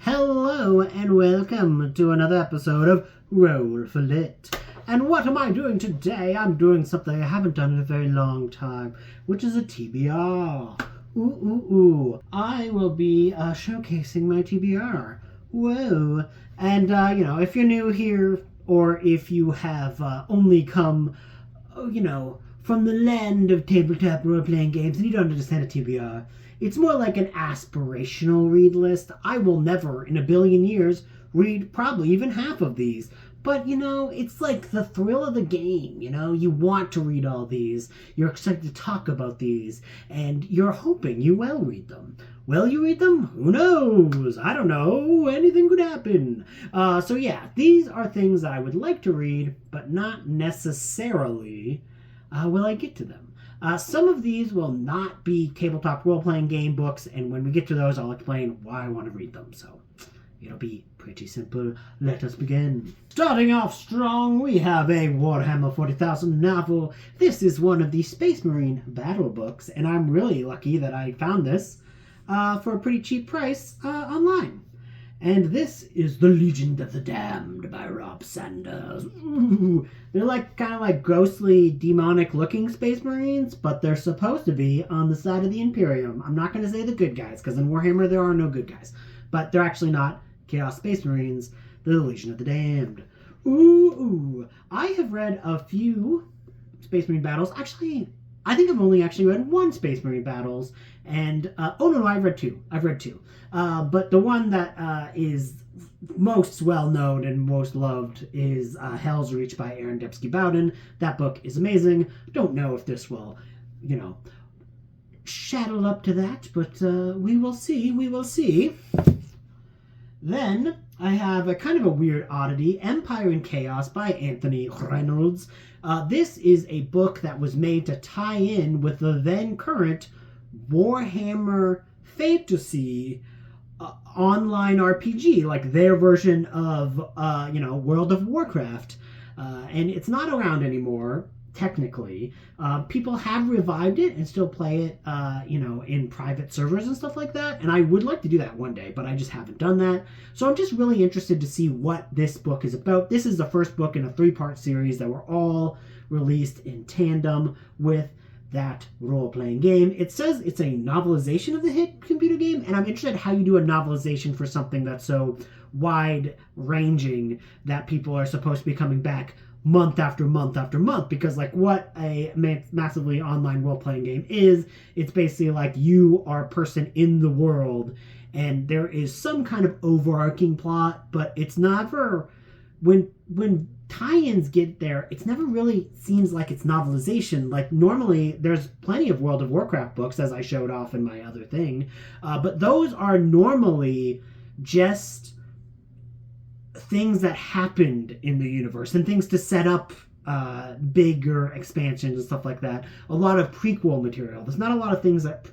Hello and welcome to another episode of Roll for Lit. And what am I doing today? I'm doing something I haven't done in a very long time, which is a TBR. I will be showcasing my TBR. Whoa. And, if you're new here, or if you have only come, from the land of tabletop role-playing games and you don't understand a TBR, it's more like an aspirational read list. I will never, in a billion years, read probably even half of these. But, it's like the thrill of the game, You want to read all these. You're excited to talk about these. And you're hoping you will read them. Will you read them? Who knows? I don't know. Anything could happen. These are things that I would like to read, but not necessarily will I get to them. Some of these will not be tabletop role-playing game books, and when we get to those, I'll explain why I want to read them. So it'll be pretty simple. Let us begin. Starting off strong, we have a Warhammer 40,000 novel. This is one of the Space Marine battle books, and I'm really lucky that I found this for a pretty cheap price online. And this is The Legion of the Damned by Rob Sanders. Ooh, they're kind of ghostly, demonic-looking Space Marines, but they're supposed to be on the side of the Imperium. I'm not going to say the good guys, because in Warhammer there are no good guys. But they're actually not Chaos Space Marines. They're the Legion of the Damned. I have read a few Space Marine battles. Actually, I think I've only actually read one Space Marine battles. And, I've read two. But the one that is most well-known and most loved is Hell's Reach by Aaron Dembski-Bowden. That book is amazing. Don't know if this will, shadow up to that, but we will see. Then I have a kind of a weird oddity, Empire and Chaos by Anthony Reynolds. This is a book that was made to tie in with the then-current Warhammer Fantasy online RPG, like their version of, World of Warcraft. And it's not around anymore, technically. People have revived it and still play it, in private servers and stuff like that. And I would like to do that one day, but I just haven't done that. So I'm just really interested to see what this book is about. This is the first book in a 3-part series that were all released in tandem with that role-playing game. It says it's a novelization of the hit computer game, and I'm interested in how you do a novelization for something that's so wide-ranging that people are supposed to be coming back month after month after month, because what a massively online role-playing game is, it's basically like you are a person in the world, and there is some kind of overarching plot, but it's never, when tie-ins get there, it's never really seems like it's novelization. Normally there's plenty of World of Warcraft books, as I showed off in my other thing, but those are normally just things that happened in the universe and things to set up bigger expansions and stuff like that. A lot of prequel material. There's not a lot of things that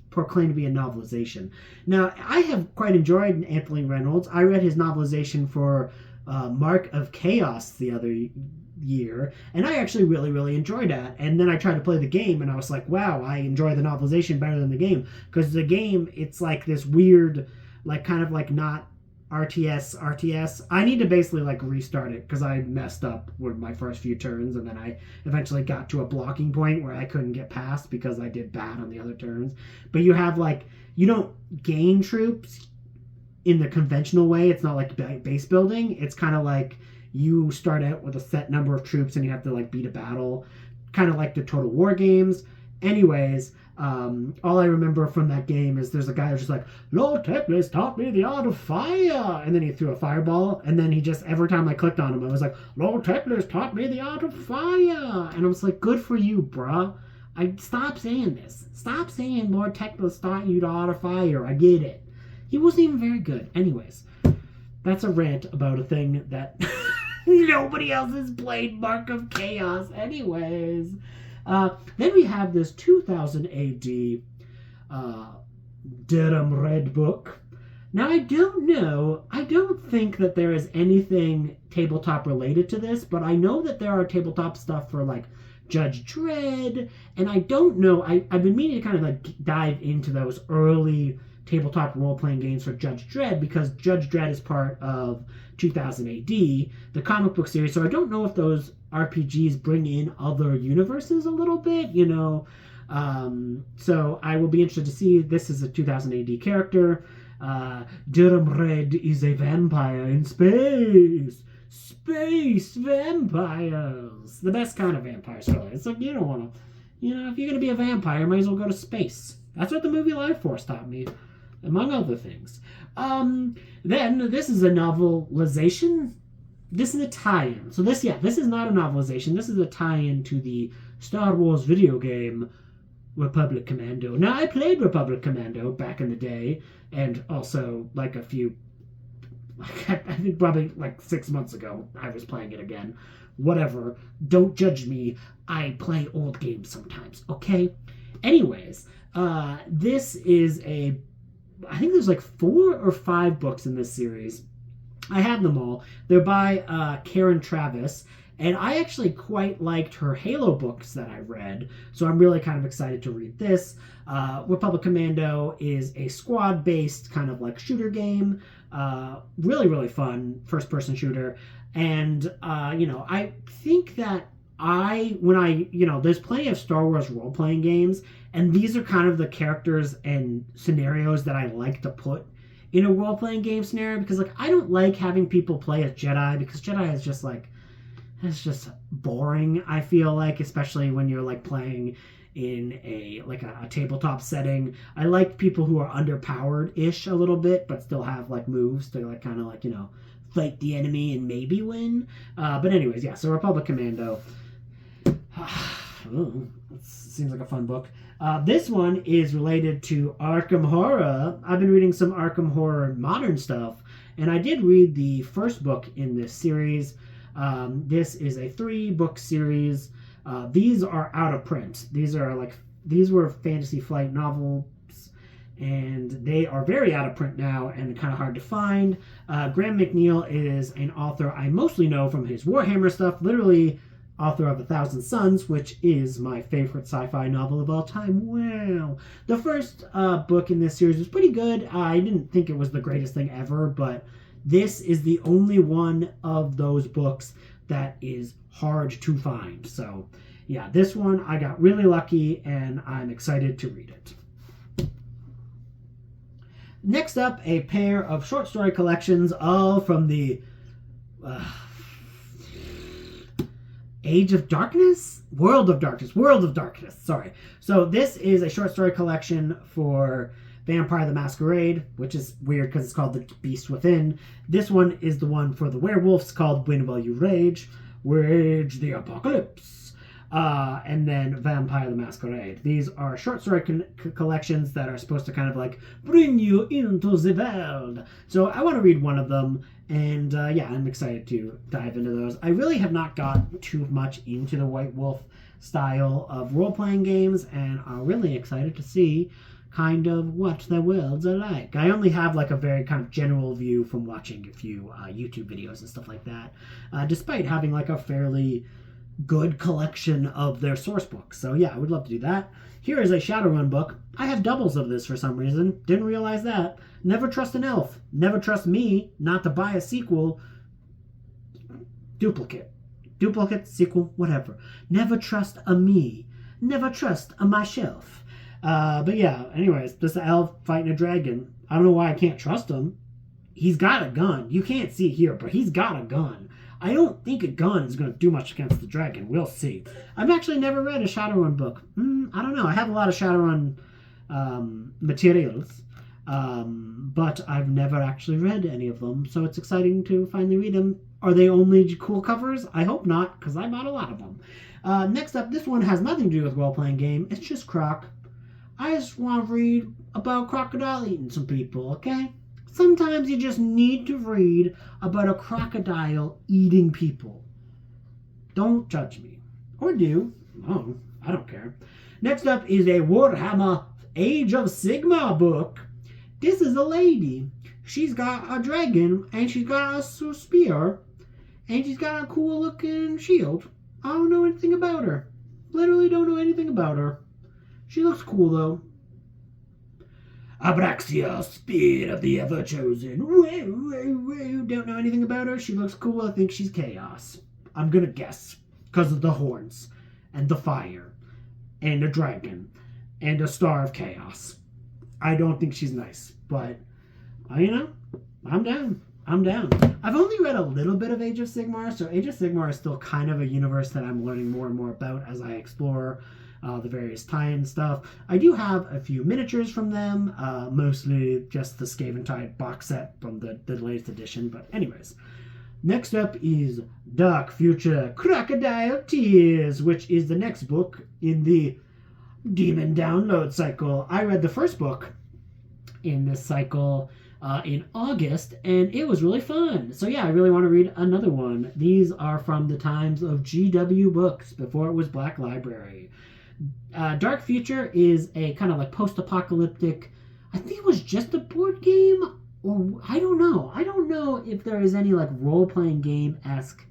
proclaim to be a novelization. Now, I have quite enjoyed Anthony Reynolds. I read his novelization for Mark of Chaos the other year, and I actually really, really enjoyed that. And then I tried to play the game, and I was like, wow, I enjoy the novelization better than the game, because the game, it's this weird, kind of not RTS. I need to basically restart it, because I messed up with my first few turns, and then I eventually got to a blocking point where I couldn't get past because I did bad on the other turns. But you have you don't gain troops in the conventional way. It's not like base building. It's kind of you start out with a set number of troops and you have to beat a battle, kind of like the Total War games. Anyways, all I remember from that game is there's a guy who's just Lord Teclis taught me the art of fire, and then he threw a fireball, and then he just, every time I clicked on him, I was Lord Teclis taught me the art of fire, and I was good for you, bruh. Stop saying this. Stop saying Lord Teclis taught you the art of fire. I get it. He wasn't even very good. Anyways, that's a rant about a thing that nobody else has played, Mark of Chaos. Anyways, then we have this 2000 AD Durham Red book. Now, I don't think that there is anything tabletop related to this, but I know that there are tabletop stuff for Judge Dredd, and I don't know, I've been meaning to kind of dive into those early tabletop role-playing games for Judge Dredd, because Judge Dredd is part of 2000 AD, the comic book series. So I don't know if those RPGs bring in other universes a little bit, you know. So I will be interested to see. This is a 2000 AD character. Durham Red is a vampire in space. Space vampires. The best kind of vampires, really. It's like, you don't want to, you know, if you're going to be a vampire, might as well go to space. That's what the movie Life Force taught me, among other things. Then this is a novelization. This is a tie-in. So this is not a novelization. This is a tie-in to the Star Wars video game Republic Commando. Now, I played Republic Commando back in the day, and also like a few, I think probably like 6 months ago, I was playing it again. Whatever. Don't judge me. I play old games sometimes, okay? Anyways, this is I think there's like 4 or 5 books in this series. I have them all. They're by Karen Travis, and I actually quite liked her Halo books that I read, so I'm really kind of excited to read this. Republic Commando is a squad-based kind of like shooter game. Really, really fun first-person shooter. And, you know, I think that there's plenty of Star Wars role-playing games, and these are kind of the characters and scenarios that I like to put in a role-playing game scenario, because, like, I don't like having people play as Jedi, because Jedi is just, like, it's just boring, I feel like, especially when you're, like, playing in a tabletop setting. I like people who are underpowered-ish a little bit, but still have, like, moves to, like, kind of, like, you know, fight the enemy and maybe win. But anyways, yeah, so Republic Commando. Oh, seems like a fun book. This one is related to Arkham Horror. I've been reading some Arkham Horror modern stuff, and I did read the first book in this series. This is a 3-book series. These are out of print. These were Fantasy Flight novels, and they are very out of print now and kind of hard to find. Graham McNeil is an author I mostly know from his Warhammer stuff, literally author of 1,000 Suns, which is my favorite sci-fi novel of all time. Wow. The first book in this series was pretty good. I didn't think it was the greatest thing ever, but this is the only one of those books that is hard to find. So, yeah, this one I got really lucky, and I'm excited to read it. Next up, a pair of short story collections, all from the Age of Darkness? World of Darkness, sorry. So this is a short story collection for Vampire the Masquerade, which is weird because it's called The Beast Within. This one is the one for the werewolves called Win While You Rage, Wage the Apocalypse. And then Vampire the Masquerade. These are short story collections that are supposed to kind of like bring you into the world. So I want to read one of them, and yeah, I'm excited to dive into those. I really have not got too much into the White Wolf style of role-playing games, and I'm really excited to see kind of what the worlds are like. I only have like a very kind of general view from watching a few YouTube videos and stuff like that, despite having like a fairly good collection of their source books. So yeah, I would love to do that. Here is a Shadowrun book. I have doubles of this for some reason. Didn't realize that. Never trust an elf. Never trust me not to buy a sequel. Duplicate, sequel, whatever. Never trust a me. Never trust a myself. But yeah, anyways, this elf fighting a dragon. I don't know why I can't trust him. He's got a gun. You can't see here, but he's got a gun. I don't think a gun is going to do much against the dragon. We'll see. I've actually never read a Shadowrun book. I don't know. I have a lot of Shadowrun materials, but I've never actually read any of them, so it's exciting to finally read them. Are they only cool covers? I hope not, because I bought a lot of them. Next up, this one has nothing to do with role-playing game. It's just Croc. I just want to read about crocodile eating some people, okay? Sometimes you just need to read about a crocodile eating people. Don't judge me. Or do. Oh, I don't care. Next up is a Warhammer Age of Sigmar book. This is a lady. She's got a dragon, and she's got a spear, and she's got a cool looking shield. I don't know anything about her. Literally don't know anything about her. She looks cool, though. Abraxia, speed of the ever-chosen. Woo, woo, woo. Don't know anything about her. She looks cool. I think she's chaos. I'm gonna guess. Because of the horns. And the fire. And a dragon. And a star of chaos. I don't think she's nice. But, I'm down. I've only read a little bit of Age of Sigmar, so Age of Sigmar is still kind of a universe that I'm learning more and more about as I explore the various tie-in stuff. I do have a few miniatures from them, mostly just the Scaventide box set from the latest edition. But anyways, next up is Dark Future Crocodile Tears, which is the next book in the Demon Download cycle. I read the first book in this cycle in August, and it was really fun. So yeah, I really want to read another one. These are from the times of GW Books, before it was Black Library. Dark Future is a kind of like post-apocalyptic, I think it was just a board game, or I don't know if there is any like role-playing game-esque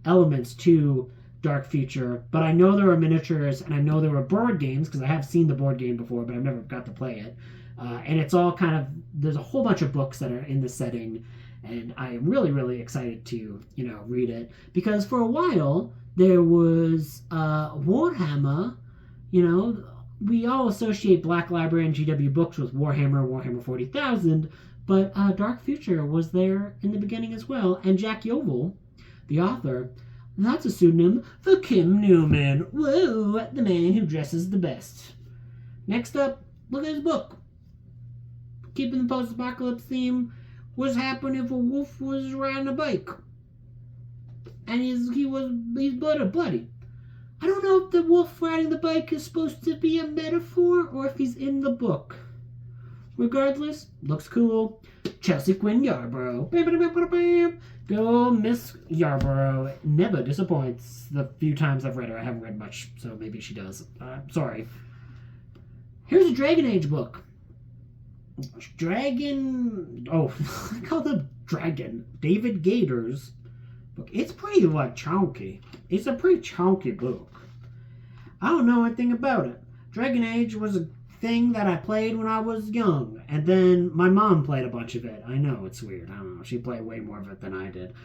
elements to Dark Future, but I know there were miniatures, and I know there were board games, because I have seen the board game before, but I've never got to play it. And it's all kind of, there's a whole bunch of books that are in the setting, and I am really, really excited to, read it. Because for a while, there was Warhammer, we all associate Black Library and GW Books with Warhammer 40,000, but Dark Future was there in the beginning as well. And Jack Yovel, the author, that's a pseudonym for Kim Newman. Whoa, the man who dresses the best. Next up, look at his book. Keeping the post-apocalypse theme, what's happen if a wolf was riding a bike? And he's bloody. I don't know if the wolf riding the bike is supposed to be a metaphor or if he's in the book. Regardless, looks cool. Chelsea Quinn Yarborough. Go Miss Yarborough. Never disappoints. The few times I've read her, I haven't read much, so maybe she does. Sorry. Here's a Dragon Age book. I call them Dragon. David Gator's book. It's pretty, chunky. It's a pretty chunky book. I don't know anything about it. Dragon Age was a thing that I played when I was young, and then my mom played a bunch of it. I know, it's weird. I don't know. She played way more of it than I did.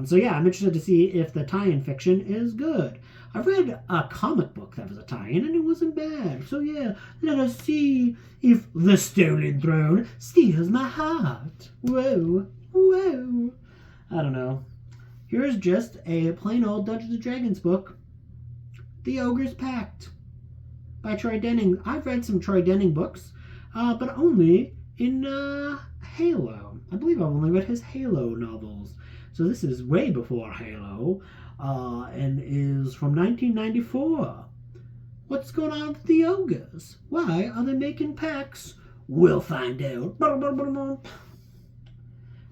So yeah, I'm interested to see if the tie-in fiction is good. I read a comic book that was a tie-in, and it wasn't bad. So yeah, let us see if the Stolen Throne steals my heart. Whoa. I don't know. Here's just a plain old Dungeons & Dragons book. The Ogre's Pact by Troy Denning. I've read some Troy Denning books, but only in Halo. I believe I've only read his Halo novels. So this is way before Halo, and is from 1994. What's going on with the ogres? Why are they making pacts? We'll find out.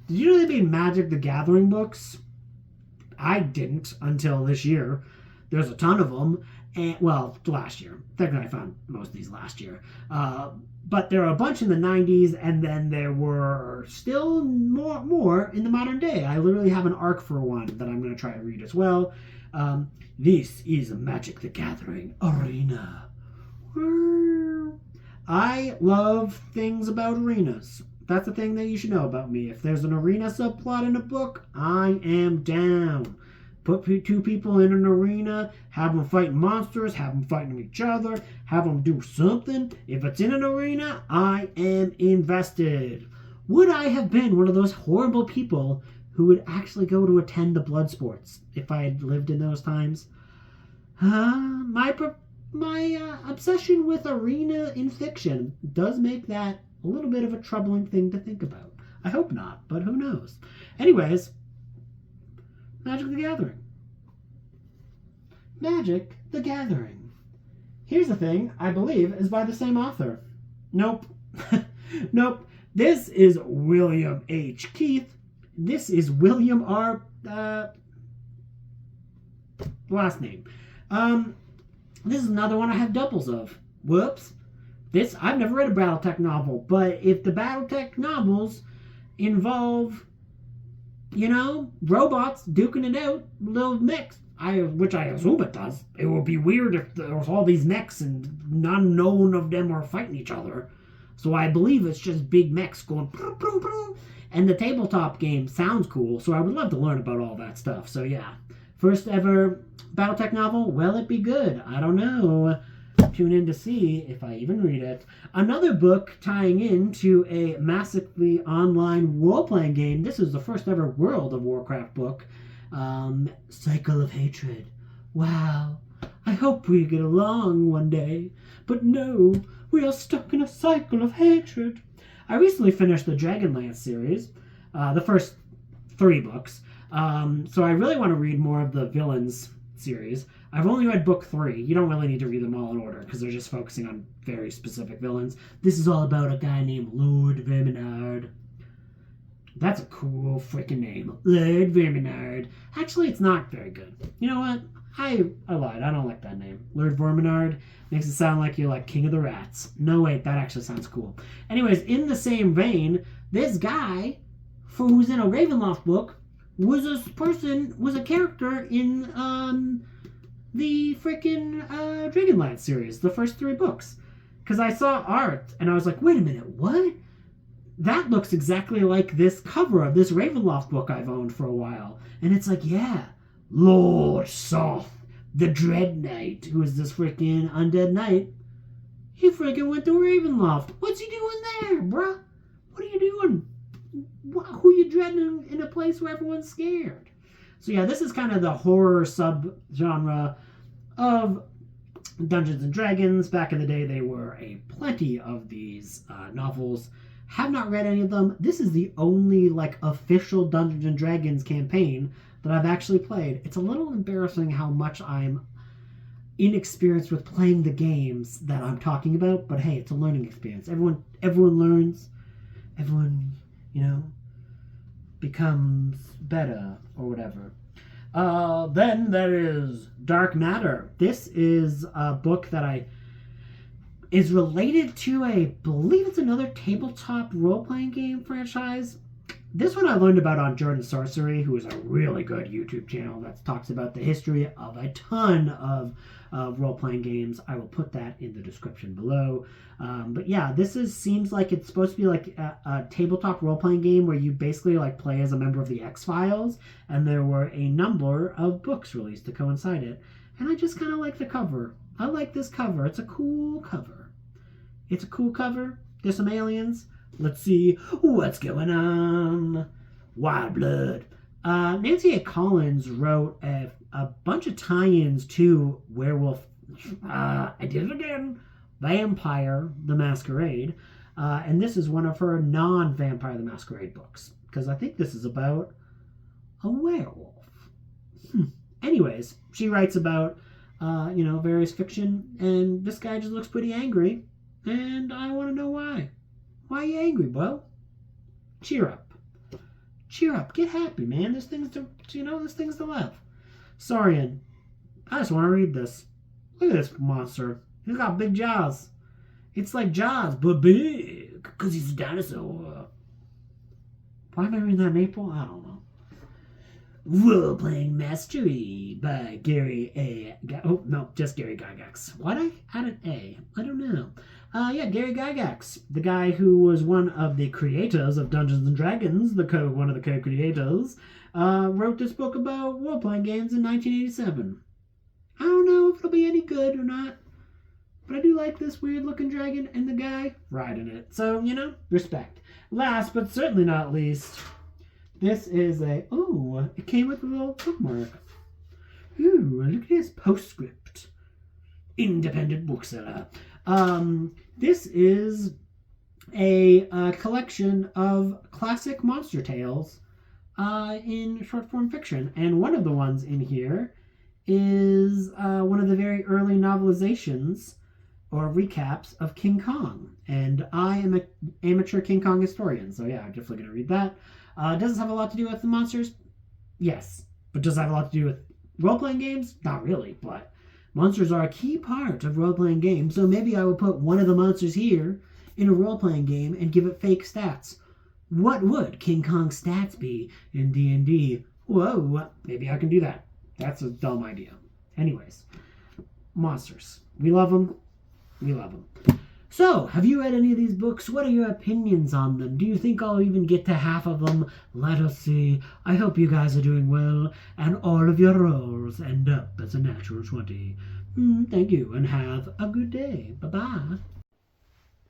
Did you know they made Magic the Gathering books? I didn't until this year. There's a ton of them. And, well, last year. Technically, I found most of these last year. But there are a bunch in the 90s, and then there were still more in the modern day. I literally have an arc for one that I'm going to try to read as well. This is Magic the Gathering Arena. I love things about arenas. That's the thing that you should know about me. If there's an arena subplot in a book, I am down. Put two people in an arena, have them fighting monsters, have them fighting each other, have them do something. If it's in an arena, I am invested. Would I have been one of those horrible people who would actually go to attend the blood sports if I had lived in those times? My obsession with arena in fiction does make that a little bit of a troubling thing to think about. I hope not, but who knows? Anyways, Magic the Gathering. Magic the Gathering. Here's the thing, I believe, is by the same author. Nope. Nope. This is William H. Keith. This is William R. Last name. This is another one I have doubles of. Whoops. I've never read a Battletech novel, but if the Battletech novels involve, robots duking it out, little mechs, which I assume it does. It would be weird if there was all these mechs and none known of them are fighting each other. So I believe it's just big mechs going boom, boom, boom. And the tabletop game sounds cool, so I would love to learn about all that stuff. So yeah, first ever Battletech novel, will it be good? I don't know. Tune in to see if I even read it. Another book tying into a massively online role-playing game. This is the first ever World of Warcraft book. Cycle of Hatred. Wow. I hope we get along one day. But no, we are stuck in a cycle of hatred. I recently finished the Dragonlance series, the first 3 books. So I really want to read more of the Villains series. I've only read book 3. You don't really need to read them all in order because they're just focusing on very specific villains. This is all about a guy named Lord Verminard. That's a cool freaking name. Lord Verminard. Actually, it's not very good. You know what? I lied. I don't like that name. Lord Verminard makes it sound like you're like King of the Rats. No, wait, that actually sounds cool. Anyways, in the same vein, this guy, who's in a Ravenloft book, was a character in the freaking Dragonlance series, the first 3 books. Because I saw art, and I was like, wait a minute, what? That looks exactly like this cover of this Ravenloft book I've owned for a while. And it's like, yeah, Lord Soth, the Dread Knight, who is this freaking undead knight, he freaking went to Ravenloft. What's he doing there, bruh? What are you doing? Who are you dreading in a place where everyone's scared? So yeah, this is kind of the horror sub-genre of Dungeons and Dragons. Back in the day, there were plenty of these novels. Have not read any of them. This is the only like official Dungeons and Dragons campaign that I've actually played. It's a little embarrassing how much I'm inexperienced with playing the games that I'm talking about, but hey, it's a learning experience. Everyone learns. Everyone, becomes better or whatever. Then there is Dark Matter. This is a book that is related to believe it's another tabletop role-playing game franchise. This one I learned about on Jordan Sorcery, who is a really good YouTube channel that talks about the history of a ton of role-playing games. I will put that in the description below. But yeah, seems like it's supposed to be like a tabletop role-playing game where you basically like play as a member of the X-Files, and there were a number of books released to coincide it. And I just kind of like the cover. I like this cover. It's a cool cover. There's some aliens. Let's see what's going on. Wild Blood. Nancy A. Collins wrote a bunch of tie-ins to Werewolf. I did it again. Vampire the Masquerade. And this is one of her non-Vampire the Masquerade books. Because I think this is about a werewolf. Anyways, she writes about, various fiction. And this guy just looks pretty angry. And I want to know why. Why are you angry, bro? Cheer up. Cheer up. Get happy, man. There's things to love. Saurian. I just want to read this. Look at this monster. He's got big jaws. It's like Jaws, but big. Because he's a dinosaur. Why am I reading that in April? I don't know. Role-Playing Mastery by Gary A. Just Gary Gygax. Why'd I add an A? I don't know. Gary Gygax, the guy who was one of the creators of Dungeons and Dragons, one of the co-creators, wrote this book about role-playing games in 1987. I don't know if it'll be any good or not, but I do like this weird-looking dragon and the guy riding it. So, respect. Last, but certainly not least, this is it came with a little bookmark. Ooh, look at this postscript. Independent bookseller. This is a collection of classic monster tales in short form fiction. And one of the ones in here is one of the very early novelizations or recaps of King Kong. And I am an amateur King Kong historian, so yeah, I'm definitely going to read that. Does it have a lot to do with the monsters? Yes. But does it have a lot to do with role-playing games? Not really, but monsters are a key part of role-playing games, so maybe I will put one of the monsters here in a role-playing game and give it fake stats. What would King Kong's stats be in D&D? Whoa, maybe I can do that. That's a dumb idea. Anyways, monsters. We love them. So, have you read any of these books? What are your opinions on them? Do you think I'll even get to half of them? Let us see. I hope you guys are doing well, and all of your rolls end up as a natural 20. Thank you, and have a good day. Bye-bye.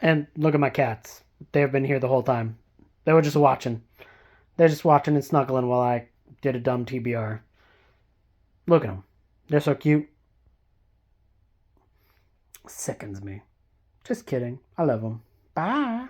And look at my cats. They've been here the whole time. They were just watching. They're just watching and snuggling while I did a dumb TBR. Look at them. They're so cute. Sickens me. Just kidding. I love them. Bye.